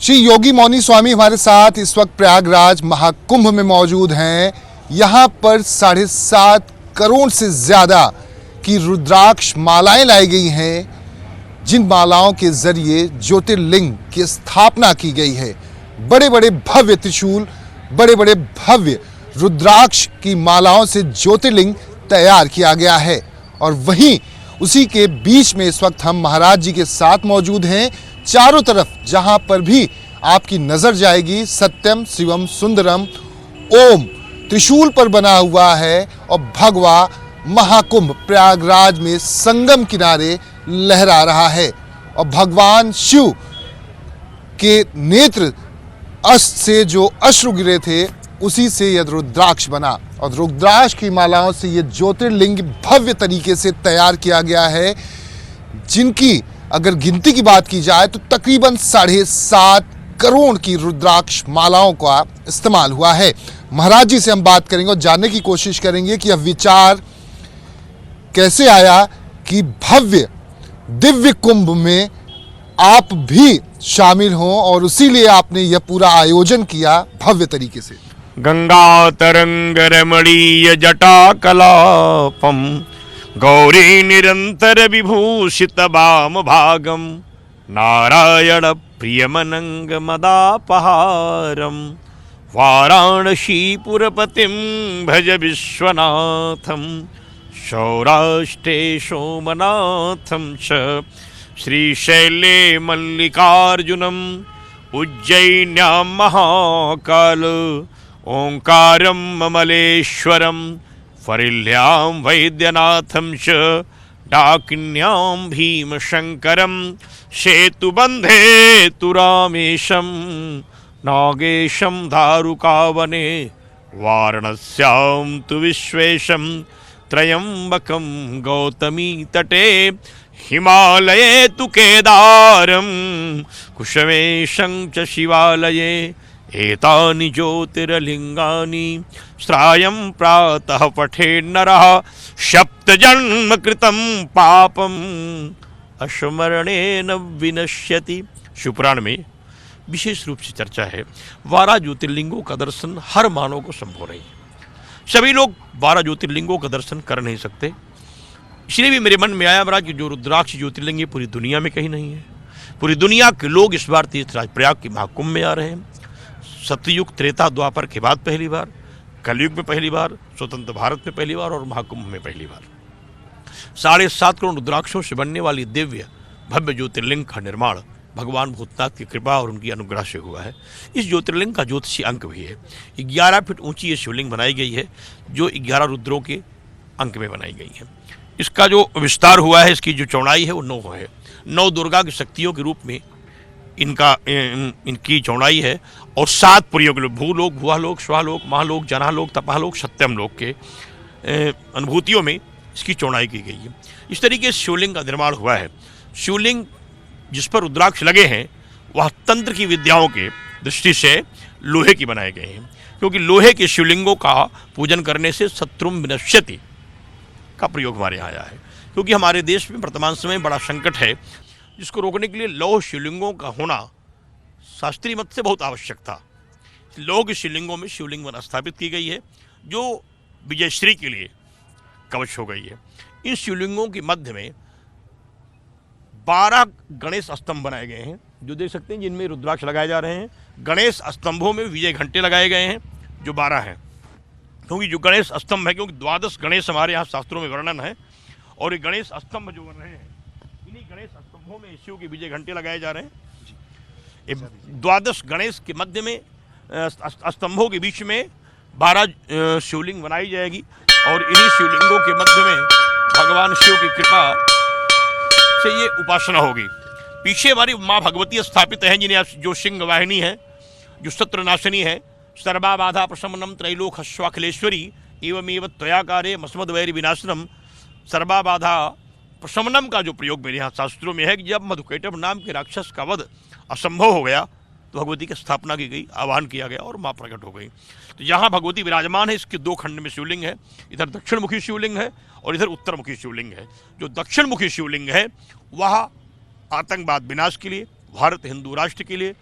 श्री योगी मौनी स्वामी हमारे साथ इस वक्त प्रयागराज महाकुंभ में मौजूद हैं। यहाँ पर 7.5 करोड़ से ज़्यादा की रुद्राक्ष मालाएं लाई गई हैं, जिन मालाओं के जरिए ज्योतिर्लिंग की स्थापना की गई है। बड़े बड़े भव्य त्रिशूल, बड़े बड़े भव्य रुद्राक्ष की मालाओं से ज्योतिर्लिंग तैयार किया गया है। और वहीं उसी के बीच में इस वक्त हम महाराज जी के साथ मौजूद हैं। चारों तरफ जहां पर भी आपकी नजर जाएगी, सत्यम शिवम सुंदरम ओम त्रिशूल पर बना हुआ है और भगवा महाकुंभ प्रयागराज में संगम किनारे लहरा रहा है। और भगवान शिव के नेत्र अस्त से जो अश्रु गिरे थे, उसी से यह रुद्राक्ष बना। और रुद्राक्ष की मालाओं से यह ज्योतिर्लिंग भव्य तरीके से तैयार किया गया है, जिनकी अगर गिनती की बात की जाए तो तकरीबन 7.5 करोड़ की रुद्राक्ष मालाओं का इस्तेमाल हुआ है। महाराज जी से हम बात करेंगे और जानने की कोशिश करेंगे कि यह विचार कैसे आया कि भव्य दिव्य कुंभ में आप भी शामिल हों, और उसीलिए आपने यह पूरा आयोजन किया भव्य तरीके से। गंगा तरंग रमणीय जटा कलापम गौरी निरंतर विभूषित वाम भागम नारायण प्रियमनंग मदापहारम वाराणसीपुरपतिं भज विश्वनाथम सौराष्ट्रे सोमनाथम च श्रीशैले मल्लिकार्जुनम उज्जैन्यां महाकाल ओंकारं ममलेश्वरं फरिल्यां वैद्यनाथं च डाकिन्यां भीमशंकरं सेतुबंधे तु रामेशं नागेशं दारुकावने वाराणस्यां तु विश्वेशं त्र्यंबकं गौतमी तटे हिमालये तु केदारं कुशमेशं च शिवालये एतानि ज्योतिर्लिंगानि श्रायं प्रातः पठेन्नरः सप्तजन्म कृतं पापं अस्मरणेन विनश्यति। शिवपुराण में विशेष रूप से चर्चा है। 12 ज्योतिर्लिंगों का दर्शन हर मानव को संभव नहीं। सभी लोग 12 ज्योतिर्लिंगों का दर्शन कर नहीं सकते। इसलिए भी मेरे मन में आया महाराज कि जो रुद्राक्ष ज्योतिर्लिंग है पूरी दुनिया में कहीं नहीं है। पूरी दुनिया के लोग इस बार तीर्थराज प्रयाग के महाकुंभ में आ रहे हैं। सतयुग त्रेता द्वापर के बाद पहली बार, कलयुग में पहली बार, स्वतंत्र भारत में पहली बार और महाकुंभ में पहली बार 7.5 करोड़ रुद्राक्षों से बनने वाली दिव्य भव्य ज्योतिर्लिंग का निर्माण भगवान भूतनाथ की कृपा और उनकी अनुग्रह से हुआ है। इस ज्योतिर्लिंग का ज्योतिषी अंक भी है। 11 फीट ऊंची ये शिवलिंग बनाई गई है, जो 11 रुद्रों के अंक में बनाई गई है। इसका जो विस्तार हुआ है, इसकी जो चौड़ाई है वो 9 है। 9 दुर्गा की शक्तियों के रूप में इनकी चौड़ाई है। और 7 पुरियों के लोग, भूलोक, भुवालोक, स्वालोक, महालोक, जनालोक, तपालोक, सत्यम लोक के अनुभूतियों में इसकी चौड़ाई की गई है। इस तरीके से शिवलिंग का निर्माण हुआ है। शिवलिंग जिस पर रुद्राक्ष लगे हैं वह तंत्र की विद्याओं के दृष्टि से लोहे की बनाए गए हैं, क्योंकि लोहे के शिवलिंगों का पूजन करने से शत्रुम विनश्यति का प्रयोग हमारे यहाँ आया है। क्योंकि हमारे देश में वर्तमान समय बड़ा संकट है, जिसको रोकने के लिए लौह शिवलिंगों का होना शास्त्रीय मत से बहुत आवश्यक था। लौह के शिवलिंगों में शिवलिंग स्थापित की गई है, जो विजयश्री के लिए कवच हो गई है। इन शिवलिंगों के मध्य में 12 गणेश स्तंभ बनाए गए हैं, जो देख सकते हैं, जिनमें रुद्राक्ष लगाए जा रहे हैं। गणेश स्तंभों में विजय घंटे लगाए गए हैं, जो 12 हैं। क्योंकि जो गणेश स्तंभ है, क्योंकि 12 गणेश हमारे यहाँ शास्त्रों में वर्णन है, और ये गणेश स्तंभ जो बन रहे हैं, इन्हीं गणेश स्तंभों में शिव के विजय घंटे लगाए जा रहे हैं। 12 गणेश के मध्य में स्तंभों के बीच में 12 शिवलिंग बनाई जाएगी, और इन्हीं शिवलिंगों के मध्य में भगवान शिव की कृपा से ये उपासना होगी। पीछे हमारी माँ भगवती स्थापित हैं, जिन्हें जो सिंह वाहिनी है, जो शत्रुनाशिनी है। सर्वा बाधा प्रशमनम त्रैलोक हस्वाखिलेश्वरी एवमेव त्वयाकारे मस्मद वैरी विनाशनम। सर्वा बाधा प्रशमनम का जो प्रयोग मेरे यहाँ शास्त्रों में है कि जब मधुकैटभ नाम के राक्षस का वध असंभव हो गया तो भगवती की स्थापना की गई, आह्वान किया गया और माँ प्रकट हो गई। तो यहाँ भगवती विराजमान है। इसके 2 खंड में शिवलिंग है। इधर दक्षिणमुखी शिवलिंग है और इधर उत्तरमुखी शिवलिंग है। जो दक्षिणमुखी शिवलिंग है वह आतंकवाद विनाश के लिए, भारत हिंदू राष्ट्र के लिए,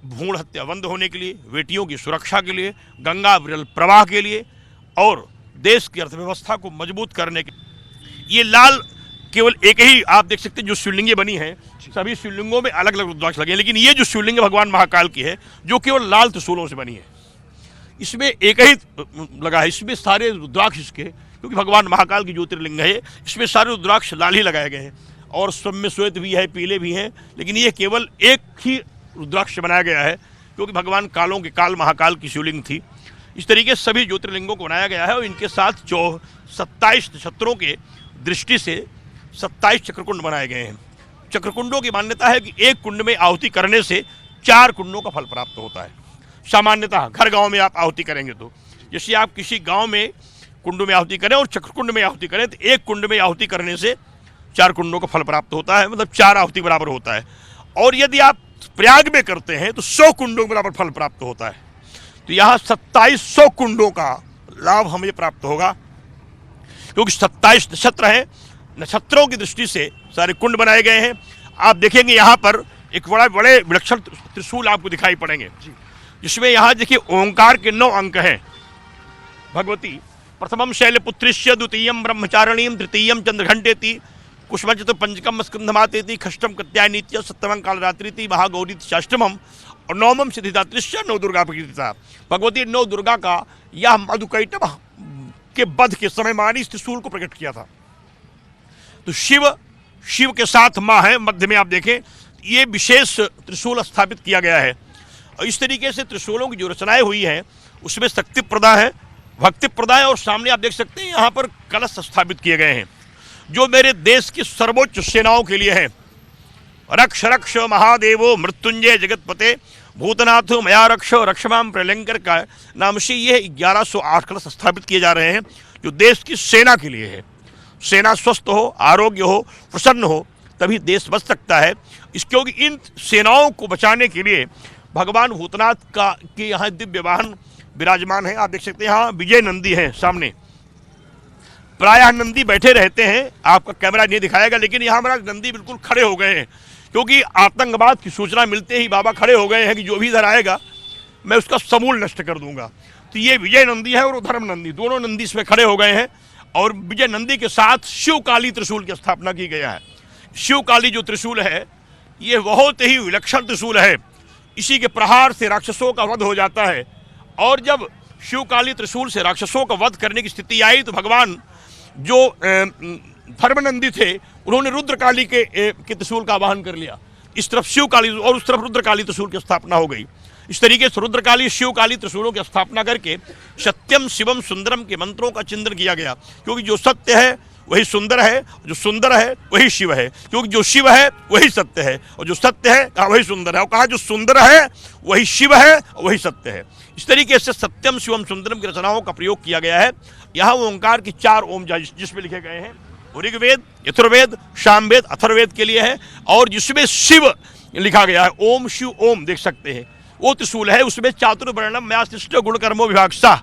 भ्रूण हत्या बंद होने के लिए, बेटियों की सुरक्षा के लिए, गंगा विरल प्रवाह के लिए और देश की अर्थव्यवस्था को मजबूत करने के लिए। ये लाल केवल एक ही आप देख सकते हैं जो शिवलिंगें बनी हैं, सभी शिवलिंगों में अलग अलग रुद्राक्ष लगे हैं, लेकिन ये जो शिवलिंग भगवान महाकाल की है जो केवल लाल त्रिशूलों से बनी है, इसमें एक ही लगा है। इसमें सारे रुद्राक्ष इसके, क्योंकि भगवान महाकाल की ज्योतिर्लिंग है, इसमें सारे रुद्राक्ष लाल ही लगाए गए हैं और सब में श्वेत भी है, पीले भी हैं, लेकिन ये केवल एक ही रुद्राक्ष बनाया गया है क्योंकि भगवान कालों के काल महाकाल की शिवलिंग थी। इस तरीके से सभी ज्योतिर्लिंगों को बनाया गया है और इनके साथ 27 नक्षत्रों के दृष्टि से 27 चक्रकुंड बनाए गए हैं। चक्रकुंडों की मान्यता है कि एक कुंड में आहुति करने से 4 कुंडों का फल प्राप्त होता है। सामान्यतः घर गांव में आप आहुति करेंगे तो जैसे आप किसी गांव में कुंड में आहुति करें और चक्रकुंड में आहुति करें तो एक कुंड में आहुति करने से 4 कुंडों का फल प्राप्त होता है, मतलब 4 आहुति बराबर होता है। और यदि आप प्रयाग में करते हैं तो 100 कुंडों बराबर फल प्राप्त होता है। तो यहाँ 2700 कुंडों का लाभ हमें प्राप्त होगा क्योंकि 27 नक्षत्र हैं, नक्षत्रों की दृष्टि से सारे कुंड बनाए गए हैं। आप देखेंगे यहाँ पर एक बड़े विलक्षण त्रिशूल आपको दिखाई पड़ेंगे जिसमें यहाँ देखिए ओंकार के 9 अंक हैं। भगवती प्रथमम शैलपुत्रिश्य, द्वितीयम ब्रह्मचारिणीम, तृतीयम चंद्रघंटेति, कुष्मच तो पंचकम स्कंधमातेति, खष्टम कत्यायनीत्य, सप्तमं कालरात्रिति, महागौरी षष्टमम और 9मं सिद्धिदात्रिश्य, 9 दुर्गा प्रकृतिता। भगवती 9 दुर्गा का यह मधुकैटभ के वध के समय मां ने इस त्रिशूल को प्रकट किया था। तो शिव के साथ मां है, मध्य में आप देखें ये विशेष त्रिशूल स्थापित किया गया है। और इस तरीके से त्रिशूलों की जो रचनाएं हुई हैं उसमें शक्ति प्रदा है, भक्ति प्रदा है और सामने आप देख सकते हैं यहाँ पर कलश स्थापित किए गए हैं जो मेरे देश की सर्वोच्च सेनाओं के लिए है। रक्ष रक्ष महादेवो मृत्युंजय जगतपते भूतनाथ मया रक्ष रक्षमाम प्रलंकर का नाम से ये 1108 कलश स्थापित किए जा रहे हैं जो देश की सेना के लिए है। सेना स्वस्थ हो, आरोग्य हो, प्रसन्न हो तभी देश बच सकता है। क्योंकि इन सेनाओं को बचाने के लिए भगवान भूतनाथ के यहाँ दिव्य वाहन विराजमान है। आप देख सकते हैं यहाँ विजय नंदी है सामने, प्रायः नंदी बैठे रहते हैं, आपका कैमरा नहीं दिखाएगा, लेकिन यहाँ हमारा नंदी बिल्कुल खड़े हो गए हैं क्योंकि आतंकवाद की सूचना मिलते ही बाबा खड़े हो गए हैं कि जो भी इधर आएगा मैं उसका समूल नष्ट कर दूंगा। तो ये विजय नंदी है और धर्म नंदी, दोनों नंदी इसमें खड़े हो गए हैं और विजय नंदी के साथ शिव काली त्रिशूल की स्थापना की गया है। शिव काली जो त्रिशूल है ये बहुत ही विलक्षण त्रिशूल है, इसी के प्रहार से राक्षसों का वध हो जाता है। और जब शिव काली त्रिशूल से राक्षसों का वध करने की स्थिति आई तो भगवान जो धर्मनंदी थे उन्होंने रुद्रकाली के त्रिशूल का आवाहन कर लिया। इस तरफ शिव काली और उस तरफ रुद्रकाली त्रिशूल की स्थापना हो गई। इस तरीके से रुद्रकाली शिव काली त्रिशूलों की स्थापना करके सत्यम शिवम सुंदरम के मंत्रों का चिंतन किया गया क्योंकि जो सत्य है वही सुंदर है, जो सुंदर है वही शिव है, क्योंकि जो शिव है वही सत्य है और जो सत्य है कहा वही सुंदर है और कहा जो सुंदर है वही शिव है और वही सत्य है। इस तरीके से सत्यम शिवम सुंदरम की रचनाओं का प्रयोग किया गया है। यहाँ ओंकार की 4 ओम जिसमें लिखे गए हैं ऋग्वेद, यजुर्वेद, सामवेद, अथर्ववेद के लिए है और जिसमें शिव लिखा गया है ओम शिव ओम देख सकते हैं वो त्रिशूल है। उसमें चातुर्वर्णम मयाशिष्ट गुण कर्मो विभागसा,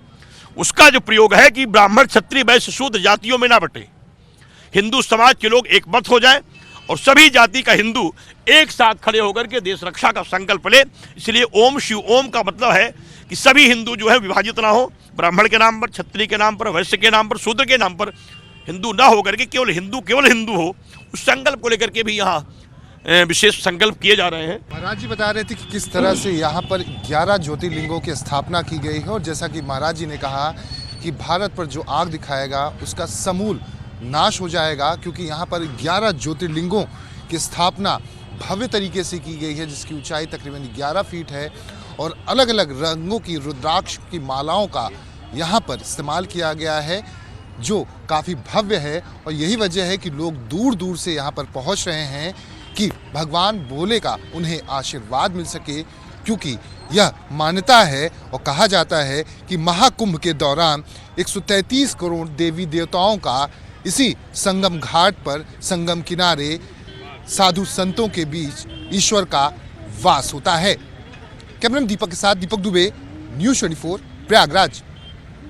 उसका जो प्रयोग है कि ब्राह्मण क्षत्रिय वैश्य शूद्र जातियों में ना बटे, हिंदू समाज के लोग एक मत हो जाए और सभी जाति का हिंदू एक साथ खड़े होकर के देश रक्षा का संकल्प ले। इसलिए ओम शिव ओम का मतलब है कि सभी हिंदू जो है विभाजित ना हो, ब्राह्मण के नाम पर, क्षत्रिय के नाम पर, वैश्य के नाम पर, शूद्र के नाम पर हिंदू ना होकर के केवल हिंदू हो। उस संकल्प को लेकर के भी यहाँ विशेष संकल्प किए जा रहे हैं। महाराज जी बता रहे थे कि किस तरह से यहाँ पर 11 ज्योतिर्लिंगों की स्थापना की गई है और जैसा कि महाराज जी ने कहा कि भारत पर जो आग दिखाएगा उसका समूल नाश हो जाएगा क्योंकि यहाँ पर 11 ज्योतिर्लिंगों की स्थापना भव्य तरीके से की गई है जिसकी ऊंचाई तकरीबन 11 फीट है और अलग अलग रंगों की रुद्राक्ष की मालाओं का यहाँ पर इस्तेमाल किया गया है जो काफ़ी भव्य है। और यही वजह है कि लोग दूर दूर से यहाँ पर पहुँच रहे हैं कि भगवान भोले का उन्हें आशीर्वाद मिल सके, क्योंकि यह मान्यता है और कहा जाता है कि महाकुंभ के दौरान 133 करोड़ देवी देवताओं का इसी संगम घाट पर, संगम किनारे साधु संतों के बीच ईश्वर का वास होता है। कैमरामैन दीपक के साथ दीपक दुबे, न्यूज़ 24 प्रयागराज।